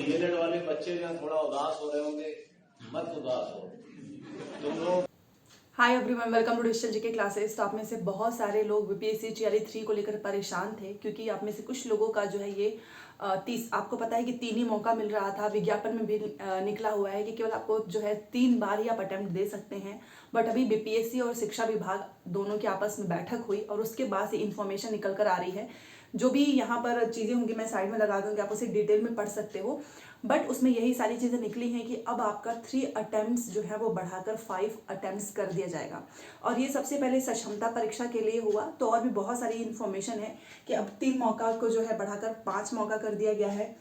DElEd वाले बच्चे जो थोड़ा उदास हो रहे होंगे, मत उदास हो तुम लोग। Hi everyone, welcome to digital GK classes. तो आप में से बहुत सारे लोग बीपीएससी टीआरई 3 को लेकर परेशान थे, क्योंकि आप में से कुछ लोगों का जो है ये आपको पता है कि 3 ही मौका मिल रहा था। विज्ञापन में भी निकला हुआ है कि केवल आपको जो है 3 बार ही आप अटेम्प्ट दे सकते हैं। बट अभी बीपीएससी और शिक्षा विभाग दोनों के आपस में बैठक हुई और उसके बाद से इन्फॉर्मेशन निकल कर आ रही है। जो भी यहाँ पर चीज़ें होंगी मैं साइड में लगा दूंगी, आप उसे डिटेल में पढ़ सकते हो। बट उसमें यही सारी चीज़ें निकली हैं कि अब आपका 3 अटेम्प्ट्स जो है वो बढ़ाकर 5 अटेम्प्ट्स कर दिया जाएगा। और ये सबसे पहले सक्षमता परीक्षा के लिए हुआ। तो और भी बहुत सारी इन्फॉर्मेशन है कि अब 3 मौका को जो है बढ़ाकर 5 मौका कर दिया गया है।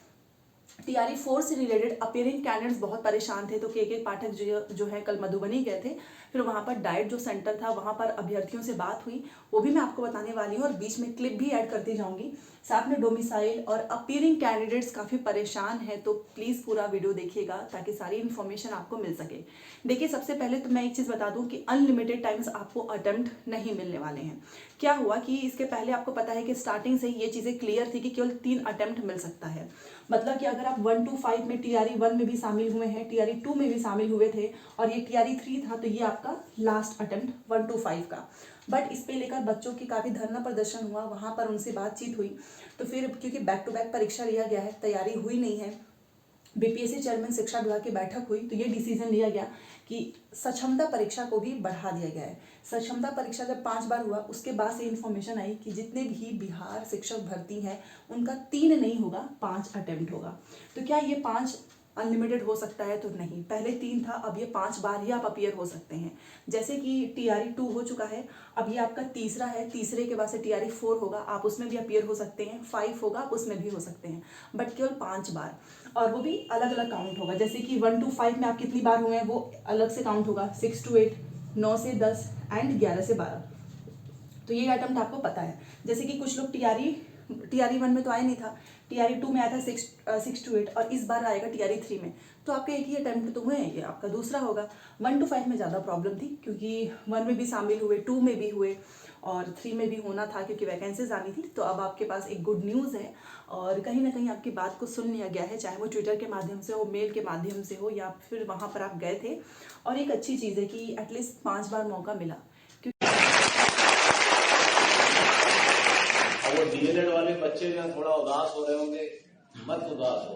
टीआरई 4 से रिलेटेड अपीयरिंग कैंडिडेट्स बहुत परेशान थे, तो के पाठक जो है कल मधुबनी गए थे। फिर वहाँ पर डाइट जो सेंटर था वहाँ पर अभ्यर्थियों से बात हुई, वो भी मैं आपको बताने वाली हूँ और बीच में क्लिप भी ऐड करती जाऊँगी। साथ में डोमिसाइल और अपीयरिंग कैंडिडेट्स काफ़ी परेशान है, तो प्लीज़ पूरा वीडियो देखिएगा ताकि सारी इन्फॉर्मेशन आपको मिल सके। देखिए, सबसे पहले तो मैं एक चीज़ बता दूँ कि अनलिमिटेड टाइम्स आपको अटेम्प्ट नहीं मिलने वाले हैं। क्या हुआ कि इसके पहले आपको पता है कि स्टार्टिंग से ही ये चीज़ें क्लियर थी कि केवल 3 अटेम्प्ट मिल सकता है। मतलब कि अगर आप 1 to 5 में टीआरई 1 में भी शामिल हुए हैं, टीआरई 2 में भी शामिल हुए थे और ये टीआरई 3 था, तो ये आपका लास्ट अटेम्प्ट 1 to 5 का। बट इस पे लेकर बच्चों की काफ़ी धरना प्रदर्शन हुआ, वहाँ पर उनसे बातचीत हुई। तो फिर क्योंकि बैक टू बैक परीक्षा लिया गया है, तैयारी हुई नहीं है, बीपीएससी चेयरमैन शिक्षा विभाग की बैठक हुई, तो ये डिसीजन लिया गया कि सक्षमता परीक्षा को भी बढ़ा दिया गया है। सक्षमता परीक्षा जब 5 बार हुआ, उसके बाद से इन्फॉर्मेशन आई कि जितने भी बिहार शिक्षक भर्ती हैं उनका 3 नहीं होगा, 5 अटेम्प्ट होगा। तो क्या ये 5 अनलिमिटेड हो सकता है? तो नहीं, पहले 3 था, अब ये 5 बार ही आप अपीयर हो सकते हैं। जैसे कि टीआरई 2 हो चुका है, अब ये आपका तीसरा है, तीसरे के बाद से टीआरई 4 होगा, आप उसमें भी अपीयर हो सकते हैं। 5 होगा, आप उसमें भी हो सकते हैं, बट केवल 5 बार, और वो भी अलग अलग काउंट होगा। जैसे कि 1 to 5 में आप कितनी बार हुए हैं वो अलग से काउंट होगा, 6 to 8, 9 से 10 एंड 11 से 12। तो ये अटेम्प्ट आपको पता है। जैसे कि कुछ लोग टीआरई 1 में तो आया नहीं था, टीआरई 2 में आया था 6 to 8, और इस बार आएगा टीआरई 3 में, तो आपके एक ही अटेम्प्ट तो हुए हैं, ये आपका दूसरा होगा। 1 to 5 में ज़्यादा प्रॉब्लम थी, क्योंकि 1 में भी शामिल हुए, 2 में भी हुए और 3 में भी होना था, क्योंकि वैकेंसीज आनी थी। तो अब आपके पास एक गुड न्यूज़ है और कहीं ना कहीं आपकी बात को सुन लिया गया है, चाहे वो ट्विटर के माध्यम से हो, मेल के माध्यम से हो, या फिर वहाँ पर आप गए थे। और एक अच्छी चीज़ है कि एटलीस्ट 5 बार मौका मिला। वो डीएलएड वाले बच्चे जो थोड़ा उदास हो रहे होंगे, मत उदास हो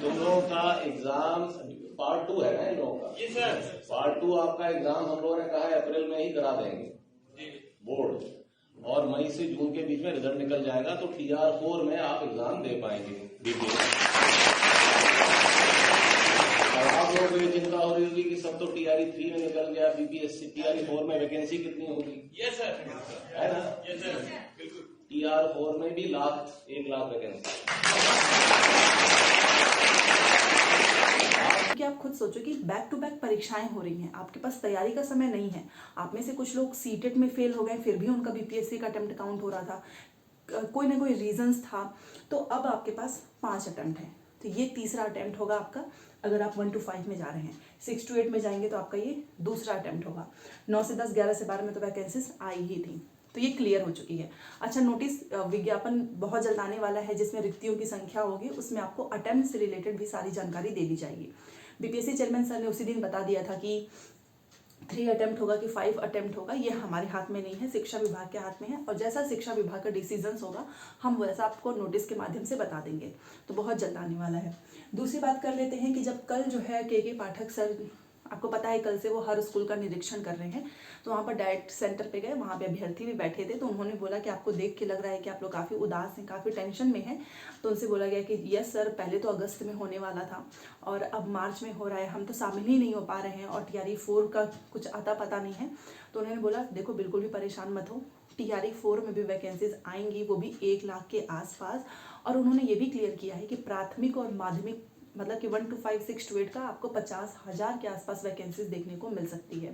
तुम लोगों का एग्जाम पार्ट 2 है ना इन लोगों का। जी सर, पार्ट 2 आपका एग्जाम हम लोगों ने कहा है अप्रैल में ही करा देंगे बोर्ड, और मई से जून के बीच में रिजल्ट निकल जाएगा, तो टीआर 4 में आप एग्जाम दे पाएंगे। आप लोगों को ये चिंता हो रही होगी कि सब तो टीआरई 3 में निकल गया, बीपीएससी टीआरई 4 में वैकेंसी कितनी होगी? यस सर, है ना? यस सर, बिल्कुल। टीआर 4 में भी 1 लाख वैकेंसी। कि आप खुद सोचो कि बैक टू बैक परीक्षाएं हो रही हैं, आपके पास तैयारी का समय नहीं है। आप में से कुछ लोग सीटेट में फेल हो गए, फिर भी उनका बीपीएससी का अटेम्प्ट काउंट हो रहा था, कोई ना कोई रीजंस था। तो अब आपके पास 5 अटेम्प्ट हैं, तो ये तीसरा अटेम्प्ट होगा आपका। अगर आप 1 to 5 में जा रहे हैं, 6 to 8 में जाएंगे तो आपका ये दूसरा अटेम्प्ट होगा। 9 से 10, 11 से 12 में तो वैकेंसीज आई ही थी, तो ये क्लियर हो चुकी है। अच्छा, नोटिस विज्ञापन बहुत जल्द आने वाला है जिसमें रिक्तियों की संख्या होगी, उसमें आपको अटेम्प्ट से रिलेटेड भी सारी जानकारी दे दी जाएगी। बीपीएससी चेयरमैन सर ने उसी दिन बता दिया था कि 3 अटेम्प्ट होगा कि 5 अटेम्प्ट होगा, ये हमारे हाथ में नहीं है, शिक्षा विभाग के हाथ में है, और जैसा शिक्षा विभाग का डिसीजंस होगा हम वैसा आपको नोटिस के माध्यम से बता देंगे। तो बहुत जल्द आने वाला है। दूसरी बात कर लेते हैं कि जब कल जो है के पाठक सर, आपको पता है कल से वो हर स्कूल का निरीक्षण कर रहे हैं, तो वहाँ पर डाइट सेंटर पे गए, वहाँ पे अभ्यर्थी भी बैठे थे, तो उन्होंने बोला कि आपको देख के लग रहा है कि आप लोग काफ़ी उदास हैं, काफ़ी टेंशन में हैं। तो उनसे बोला गया कि यस सर, पहले तो अगस्त में होने वाला था और अब मार्च में हो रहा है, हम तो शामिल ही नहीं हो पा रहे हैं और टीआरई 4 का कुछ आता पता नहीं है। तो उन्होंने बोला देखो, बिल्कुल भी परेशान मत हो, टीआरई 4 में भी वैकेंसीज आएंगी, वो भी 1 लाख के आसपास। और उन्होंने ये भी क्लियर किया है कि प्राथमिक और माध्यमिक, मतलब कि 1 to 5, 6 to 8 का आपको 50,000 के आसपास वैकेंसीज देखने को मिल सकती है।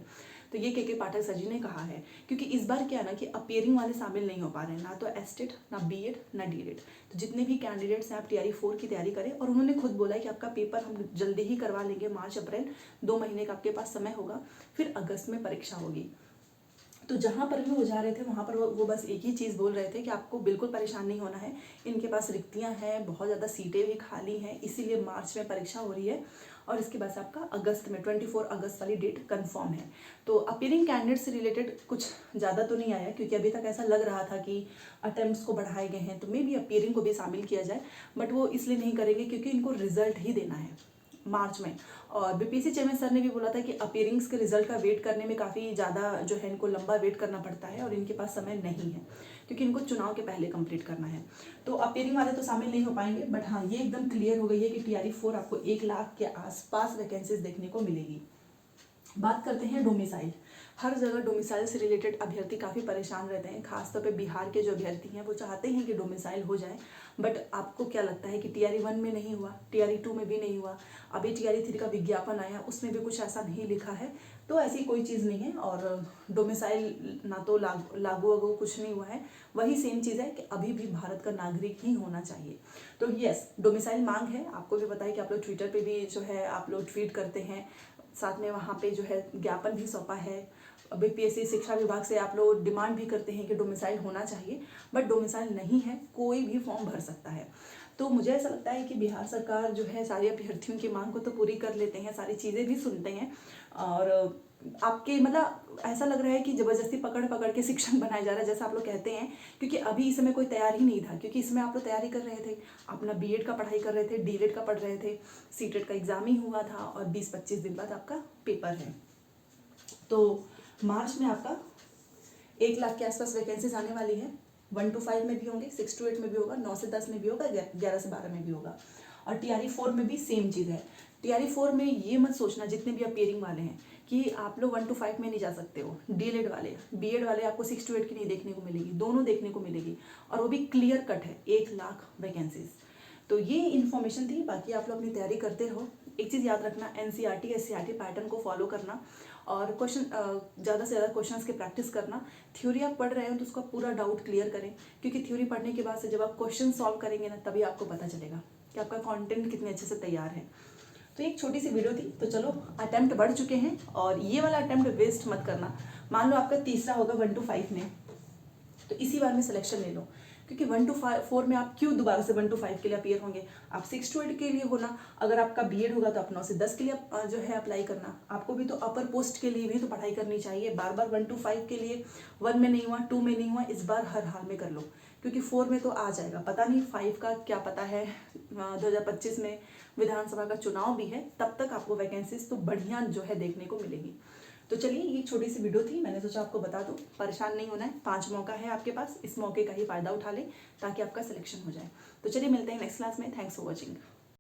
तो ये के पाठक सर जी ने कहा है, क्योंकि इस बार क्या है ना कि अपीयरिंग वाले शामिल नहीं हो पा रहे हैं, ना तो एस्टेट, ना बीएड, ना डीएड। तो जितने भी कैंडिडेट्स हैं आप टीआरई 4 की तैयारी करें, और उन्होंने खुद बोला है कि आपका पेपर हम जल्दी ही करवा लेंगे, मार्च अप्रैल 2 महीने का आपके पास समय होगा, फिर अगस्त में परीक्षा होगी। तो जहाँ पर भी वो जा रहे थे वहाँ पर वो बस एक ही चीज़ बोल रहे थे कि आपको बिल्कुल परेशान नहीं होना है, इनके पास रिक्तियाँ हैं, बहुत ज़्यादा सीटें भी खाली हैं, इसीलिए मार्च में परीक्षा हो रही है और इसके बाद से आपका अगस्त में 24 अगस्त वाली डेट कंफर्म है। तो अपीयरिंग कैंडिडेट से रिलेटेड कुछ ज़्यादा तो नहीं आया, क्योंकि अभी तक ऐसा लग रहा था कि अटेम्प्ट्स को बढ़ाए गए हैं, तो मे भी अपीयरिंग को भी शामिल किया जाए, बट वो इसलिए नहीं करेंगे क्योंकि इनको रिजल्ट ही देना है मार्च में। और बीपीएससी चेयरमैन सर ने भी बोला था कि अपीयरिंग्स के रिजल्ट का वेट करने में काफ़ी ज़्यादा जो है इनको लंबा वेट करना पड़ता है और इनके पास समय नहीं है, क्योंकि इनको चुनाव के पहले कंप्लीट करना है। तो अपीयरिंग वाले तो शामिल नहीं हो पाएंगे, बट हाँ ये एकदम क्लियर हो गई है कि TRE 4 आपको 1 लाख के आसपास वैकेंसीज देखने को मिलेगी। बात करते हैं डोमिसाइल। हर जगह डोमिसाइल से रिलेटेड अभ्यर्थी काफ़ी परेशान रहते हैं, खासतौर पे बिहार के जो अभ्यर्थी हैं वो चाहते हैं कि डोमिसाइल हो जाए, बट आपको क्या लगता है कि TRE 1 में नहीं हुआ, TRE 2 में भी नहीं हुआ, अभी TRE 3 का विज्ञापन आया उसमें भी कुछ ऐसा नहीं लिखा है, तो ऐसी कोई चीज़ नहीं है। और डोमिसाइल ना तो लागू अगू कुछ नहीं हुआ है, वही सेम चीज़ है कि अभी भी भारत का नागरिक ही होना चाहिए। तो यस, डोमिसाइल मांग है, आपको भी पता है कि आप लोग ट्विटर पर भी जो है आप लोग ट्वीट करते हैं, साथ में वहाँ पे जो है ज्ञापन भी सौंपा है। बीपीएससी शिक्षा विभाग से आप लोग डिमांड भी करते हैं कि डोमिसाइल होना चाहिए, बट डोमिसाइल नहीं है, कोई भी फॉर्म भर सकता है। तो मुझे ऐसा लगता है कि बिहार सरकार जो है सारे अभ्यर्थियों की मांग को तो पूरी कर लेते हैं, सारी चीज़ें भी सुनते हैं, और आपके मतलब ऐसा लग रहा है कि ज़बरदस्ती पकड़ पकड़ के शिक्षक बनाया जा रहा है, जैसा आप लोग कहते हैं, क्योंकि अभी इस समय कोई तैयार ही नहीं था, क्योंकि इसमें आप लोग तैयारी कर रहे थे, अपना बीएड का पढ़ाई कर रहे थे, डीएलएड का पढ़ रहे थे, सीटेट का एग्ज़ाम ही हुआ था और 20-25 दिन बाद आपका पेपर है। तो मार्च में आपका 1 लाख के आसपास वैकेंसीज आने वाली है। 1 to 5 में भी होंगे, 6 to 8 में भी होगा, 9 से 10 में भी होगा, 11 से 12 में भी होगा। और TRE 4 में भी सेम चीज़ है। TRE 4 में ये मत सोचना जितने भी अपीयरिंग वाले हैं कि आप लोग 1 to 5 में नहीं जा सकते हो। डीएलएड वाले, बीएड वाले आपको 6 to 8 की नहीं देखने को मिलेगी, दोनों देखने को मिलेगी, और वो भी क्लियर कट है, 1 लाख वैकेंसीज। तो ये इन्फॉर्मेशन थी, बाकी आप लोग अपनी तैयारी करते रहो। एक चीज़ याद रखना, NCERT SCERT पैटर्न को फॉलो करना और क्वेश्चन ज़्यादा से ज़्यादा क्वेश्चंस की प्रैक्टिस करना। थ्योरी आप पढ़ रहे हो तो उसका पूरा डाउट क्लियर करें, क्योंकि थ्योरी पढ़ने के बाद से जब आप क्वेश्चन सॉल्व करेंगे ना, तभी आपको पता चलेगा कि आपका कंटेंट कितने अच्छे से तैयार है। तो एक छोटी सी वीडियो थी, तो चलो अटैम्प्ट बढ़ चुके हैं, और ये वाला अटैम्प्ट वेस्ट मत करना। मान लो आपका तीसरा होगा 1 to 5 में, तो इसी बार में सिलेक्शन ले लो, क्योंकि 1 to 4 में आप क्यों दोबारा से 1 to 5 के लिए अपीयर होंगे। आप 6 to 8 के लिए होना, अगर आपका बीएड होगा तो आप 9 से 10 के लिए जो है अप्लाई करना। आपको भी तो अपर पोस्ट के लिए भी तो पढ़ाई करनी चाहिए। बार बार 1 to 5 के लिए 1 में नहीं हुआ, 2 में नहीं हुआ, इस बार हर हाल में कर लो, क्योंकि 4 में तो आ जाएगा। पता नहीं 5 का क्या पता है, 2025 में विधानसभा का चुनाव भी है, तब तक आपको वैकेंसीज तो बढ़िया जो है देखने को मिलेगी। तो चलिए, ये छोटी सी वीडियो थी, मैंने सोचा आपको बता दूं। परेशान नहीं होना है, 5 मौका है आपके पास, इस मौके का ही फ़ायदा उठा लें ताकि आपका सिलेक्शन हो जाए। तो चलिए मिलते हैं नेक्स्ट क्लास में। Thanks for watching.